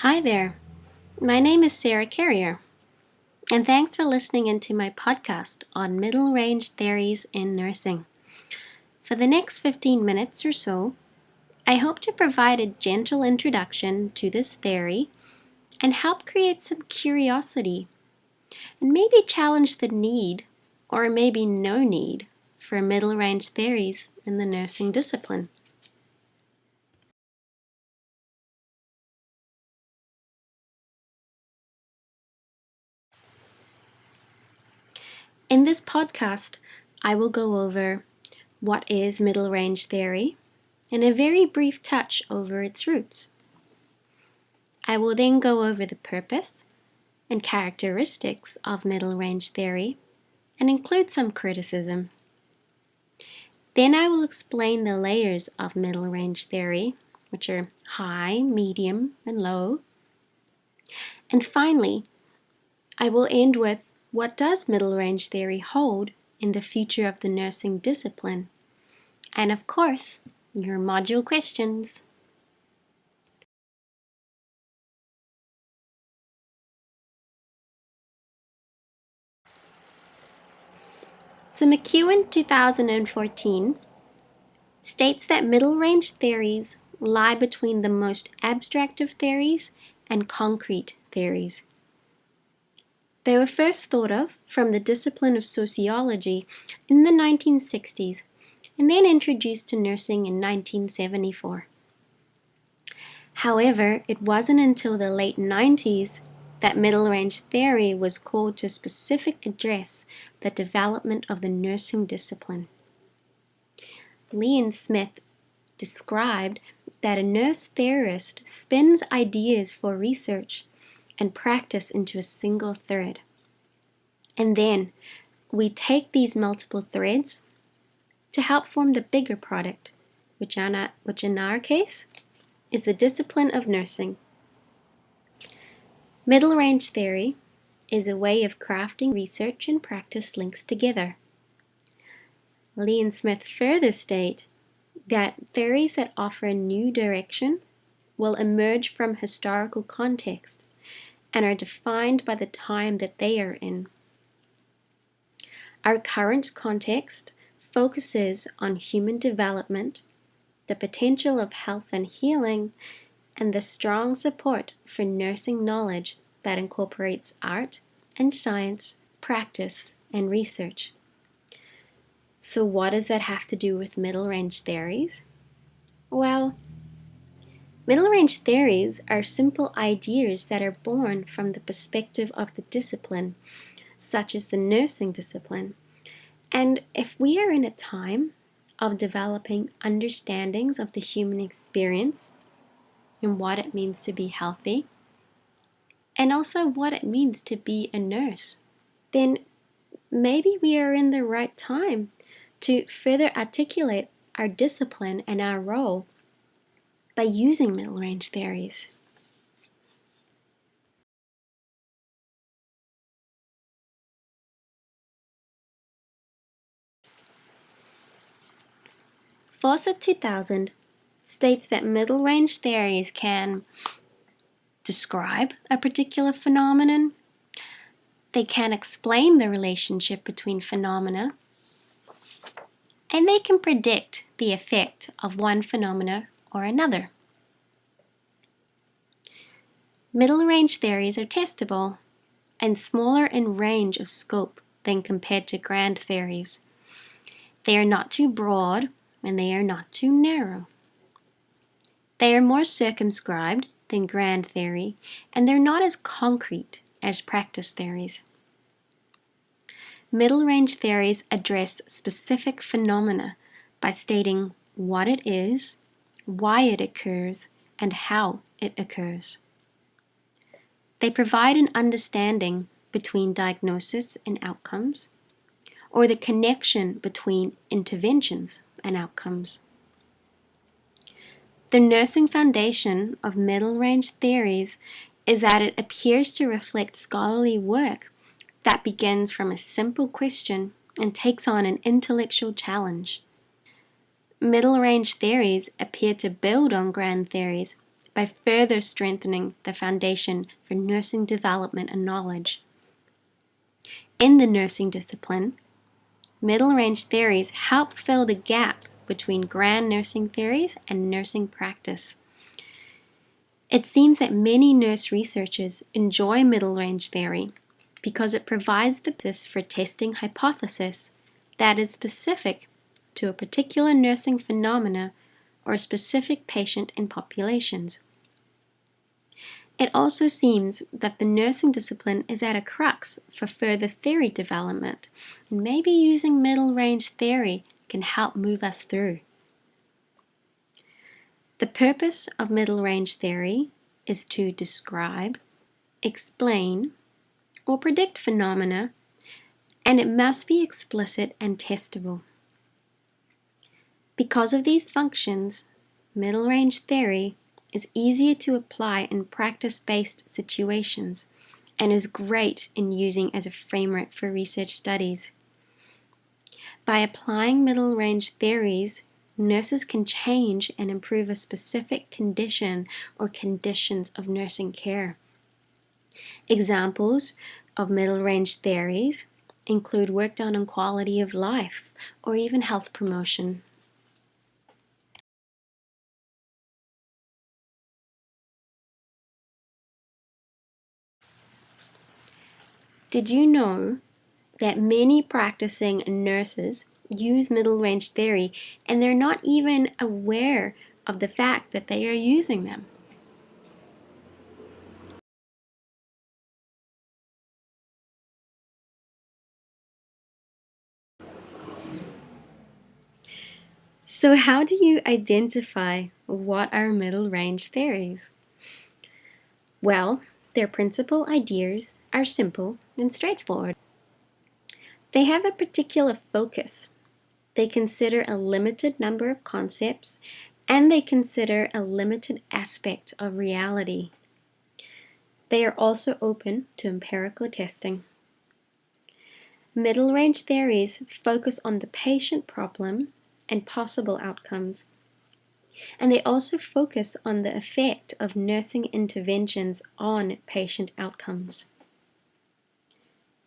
Hi there, my name is Sarah Carrier, and thanks for listening into my podcast on middle range theories in nursing. For the next 15 minutes or so, I hope to provide a gentle introduction to this theory and help create some curiosity and maybe challenge the need, or maybe no need, for middle range theories in the nursing discipline. In this podcast, I will go over what is middle range theory and a very brief touch over its roots. I will then go over the purpose and characteristics of middle range theory and include some criticism. Then I will explain the layers of middle range theory, which are high, medium, and low. And finally, I will end with what does middle range theory hold in the future of the nursing discipline? And of course, your module questions. So McEwen 2014 states that middle range theories lie between the most abstract of theories and concrete theories. They were first thought of from the discipline of sociology in the 1960s and then introduced to nursing in 1974. However, it wasn't until the late 90s that middle range theory was called to specific address the development of the nursing discipline. Leon Smith described that a nurse theorist spins ideas for research and practice into a single thread. And then we take these multiple threads to help form the bigger product, which in our case is the discipline of nursing. Middle range theory is a way of crafting research and practice links together. Leon Smith further states that theories that offer a new direction will emerge from historical contexts and are defined by the time that they are in. Our current context focuses on human development, the potential of health and healing, and the strong support for nursing knowledge that incorporates art and science, practice, and research. So what does that have to do with middle range theories? Well, middle range theories are simple ideas that are born from the perspective of the discipline, such as the nursing discipline. And if we are in a time of developing understandings of the human experience and what it means to be healthy, and also what it means to be a nurse, then maybe we are in the right time to further articulate our discipline and our role by using middle range theories. Fawcett 2000 states that middle range theories can describe a particular phenomenon, they can explain the relationship between phenomena, and they can predict the effect of one phenomena or another. Middle range theories are testable and smaller in range of scope than compared to grand theories. They are not too broad and they are not too narrow. They are more circumscribed than grand theory, and they're not as concrete as practice theories. Middle range theories address specific phenomena by stating what it is, why it occurs, and how it occurs. They provide an understanding between diagnosis and outcomes, or the connection between interventions and outcomes. The nursing foundation of middle range theories is that it appears to reflect scholarly work that begins from a simple question and takes on an intellectual challenge. Middle range theories appear to build on grand theories by further strengthening the foundation for nursing development and knowledge. In the nursing discipline, middle-range theories help fill the gap between grand nursing theories and nursing practice. It seems that many nurse researchers enjoy middle-range theory because it provides the basis for testing hypothesis that is specific to a particular nursing phenomena or a specific patient in populations. It also seems that the nursing discipline is at a crux for further theory development, and maybe using middle-range theory can help move us through. The purpose of middle-range theory is to describe, explain, or predict phenomena, and it must be explicit and testable. Because of these functions, middle-range theory is easier to apply in practice-based situations and is great in using as a framework for research studies. By applying middle-range theories, nurses can change and improve a specific condition or conditions of nursing care. Examples of middle-range theories include work done on quality of life or even health promotion. Did you know that many practicing nurses use middle-range theory and they're not even aware of the fact that they are using them? So how do you identify what are middle-range theories? Well, their principal ideas are simple and straightforward. They have a particular focus. They consider a limited number of concepts, and they consider a limited aspect of reality. They are also open to empirical testing. Middle-range theories focus on the patient problem and possible outcomes, and they also focus on the effect of nursing interventions on patient outcomes.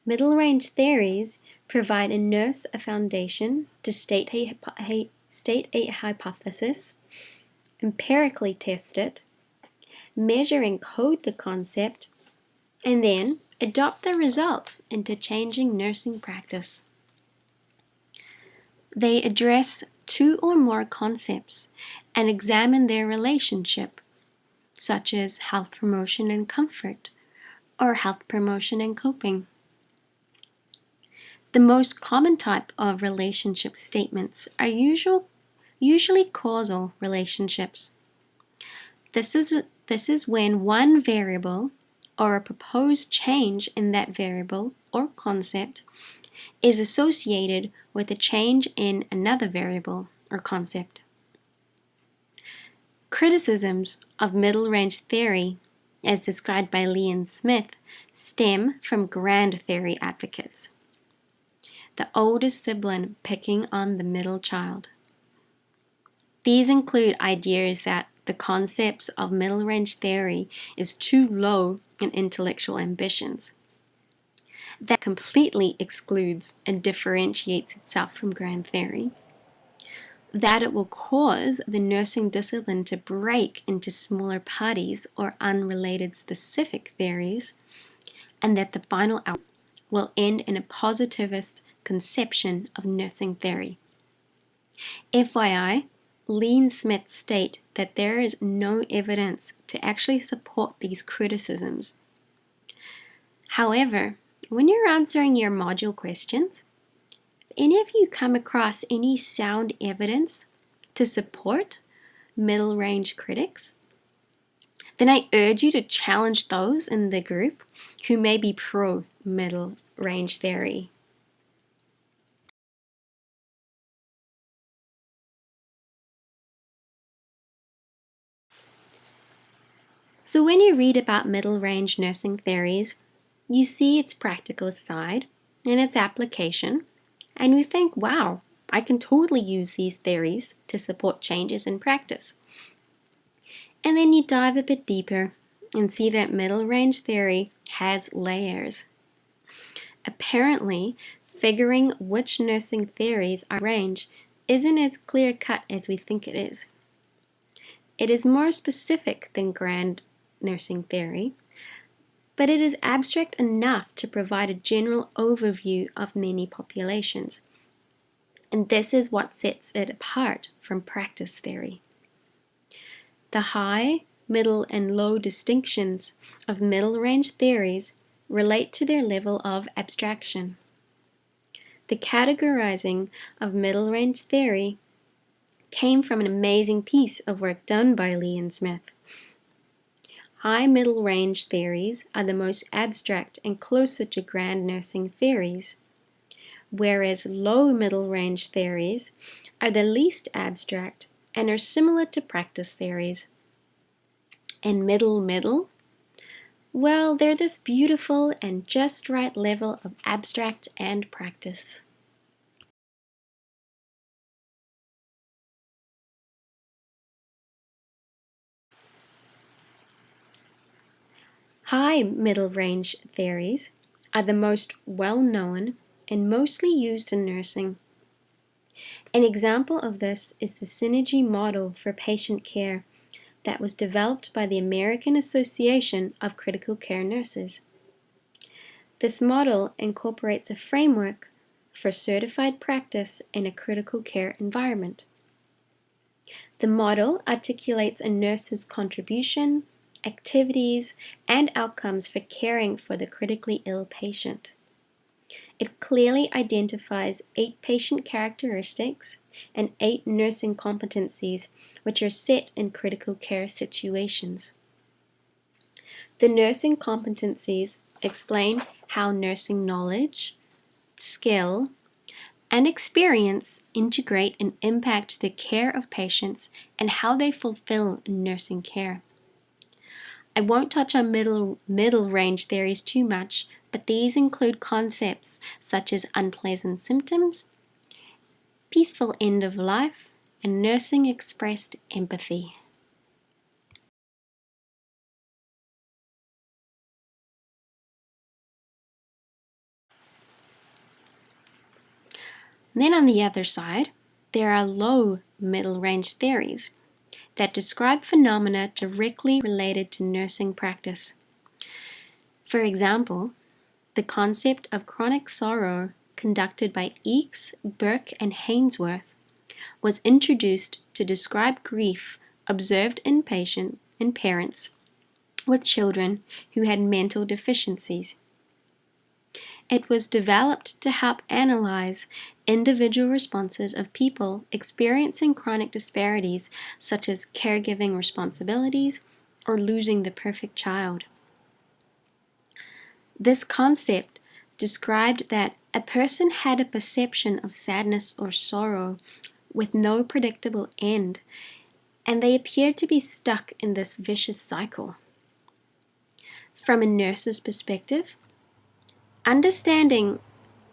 Middle-range theories provide a nurse a foundation to state a hypothesis, empirically test it, measure and code the concept, and then adopt the results into changing nursing practice. They address two or more concepts and examine their relationship, such as health promotion and comfort, or health promotion and coping. The most common type of relationship statements are usually causal relationships. This is when one variable or a proposed change in that variable or concept is associated with a change in another variable or concept. Criticisms of middle-range theory, as described by Lee and Smith, stem from grand theory advocates. The oldest sibling picking on the middle child. These include ideas that the concepts of middle-range theory is too low in intellectual ambitions, that completely excludes and differentiates itself from grand theory, that it will cause the nursing discipline to break into smaller parties or unrelated specific theories, and that the final outcome will end in a positivist conception of nursing theory. FYI, Lee and Smith state that there is no evidence to actually support these criticisms. However, when you're answering your module questions, have any of you come across any sound evidence to support middle-range critics? Then I urge you to challenge those in the group who may be pro-middle-range theory. So when you read about middle-range nursing theories, you see its practical side and its application, and you think, wow, I can totally use these theories to support changes in practice. And And then you dive a bit deeper and see that middle range theory has layers. Apparently, figuring which nursing theories are range isn't as clear-cut as we think it is. It is more specific than grand nursing theory, but it is abstract enough to provide a general overview of many populations. And this is what sets it apart from practice theory. The high, middle, and low distinctions of middle range theories relate to their level of abstraction. The categorizing of middle range theory came from an amazing piece of work done by Lee and Smith. High middle range theories are the most abstract and closer to grand nursing theories, whereas low middle range theories are the least abstract and are similar to practice theories. And middle, well, they're this beautiful and just right level of abstract and practice. High middle range theories are the most well-known and mostly used in nursing. An example of this is the Synergy model for patient care that was developed by the American Association of Critical Care Nurses. This model incorporates a framework for certified practice in a critical care environment. The model articulates a nurse's contribution, activities, and outcomes for caring for the critically ill patient. It clearly identifies 8 patient characteristics and 8 nursing competencies which are set in critical care situations. The nursing competencies explain how nursing knowledge, skill, and experience integrate and impact the care of patients and how they fulfill nursing care. I won't touch on middle range theories too much, but these include concepts such as unpleasant symptoms, peaceful end of life, and nursing expressed empathy. Then on the other side, there are low middle range theories that describe phenomena directly related to nursing practice. For example, the concept of chronic sorrow conducted by Eakes, Burke, and Hainsworth was introduced to describe grief observed in parents with children who had mental deficiencies. It was developed to help analyze individual responses of people experiencing chronic disparities such as caregiving responsibilities or losing the perfect child. This concept described that a person had a perception of sadness or sorrow with no predictable end, and they appeared to be stuck in this vicious cycle. From a nurse's perspective, understanding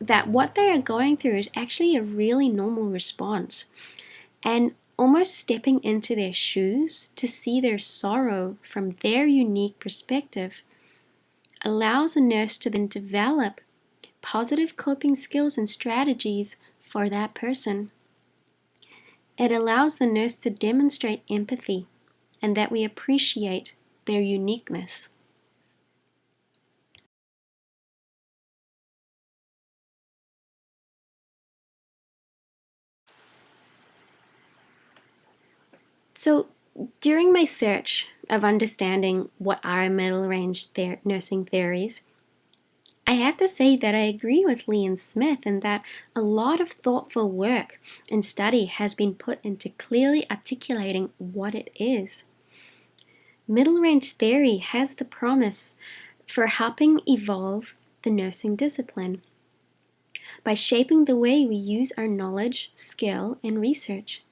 that what they are going through is actually a really normal response, and almost stepping into their shoes to see their sorrow from their unique perspective allows a nurse to then develop positive coping skills and strategies for that person. It allows the nurse to demonstrate empathy and that we appreciate their uniqueness. So, during my search of understanding what are middle range nursing theories, I have to say that I agree with Lee and Smith in that a lot of thoughtful work and study has been put into clearly articulating what it is. Middle range theory has the promise for helping evolve the nursing discipline by shaping the way we use our knowledge, skill, and research.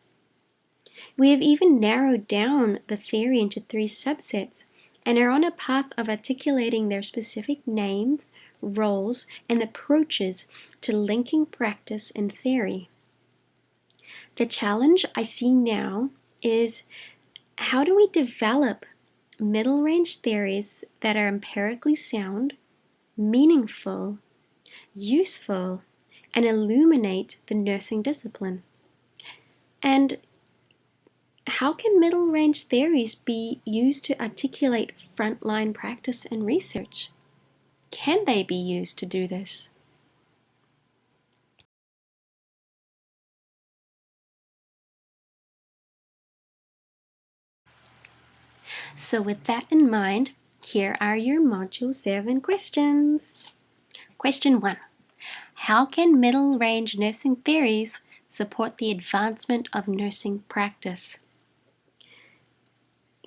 We have even narrowed down the theory into 3 subsets and are on a path of articulating their specific names, roles, and approaches to linking practice and theory. The challenge I see now is How do we develop middle range theories that are empirically sound, meaningful, useful, and illuminate the nursing discipline? And how can middle range theories be used to articulate frontline practice and research? Can they be used to do this? So with that in mind, here are your Module 7 questions. Question 1. How can middle range nursing theories support the advancement of nursing practice?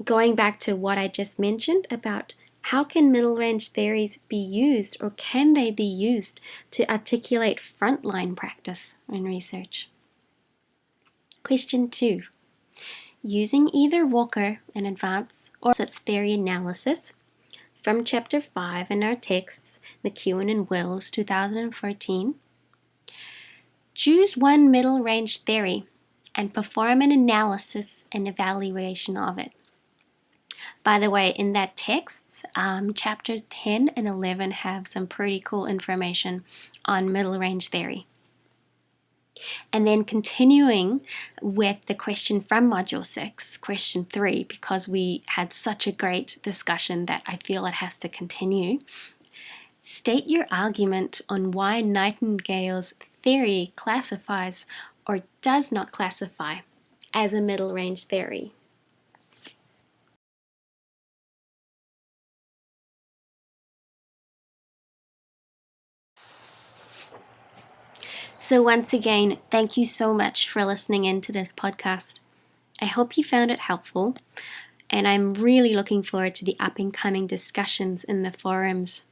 Going back to what I just mentioned about how can middle range theories be used, or can they be used to articulate frontline practice and research? Question 2. Using either Walker and Advance or its theory analysis from Chapter 5 in our texts, McEwen and Wills, 2014, choose one middle range theory and perform an analysis and evaluation of it. By the way, in that text, chapters 10 and 11 have some pretty cool information on middle range theory. And then continuing with the question from Module 6, question 3, because we had such a great discussion that I feel it has to continue. State your argument on why Nightingale's theory classifies or does not classify as a middle range theory. So once again, thank you so much for listening in to this podcast. I hope you found it helpful, and I'm really looking forward to the up and coming discussions in the forums.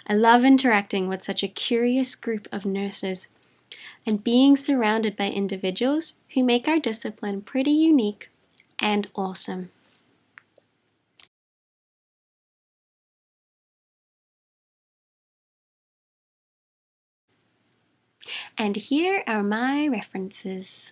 I love interacting with such a curious group of nurses and being surrounded by individuals who make our discipline pretty unique and awesome. And here are my references.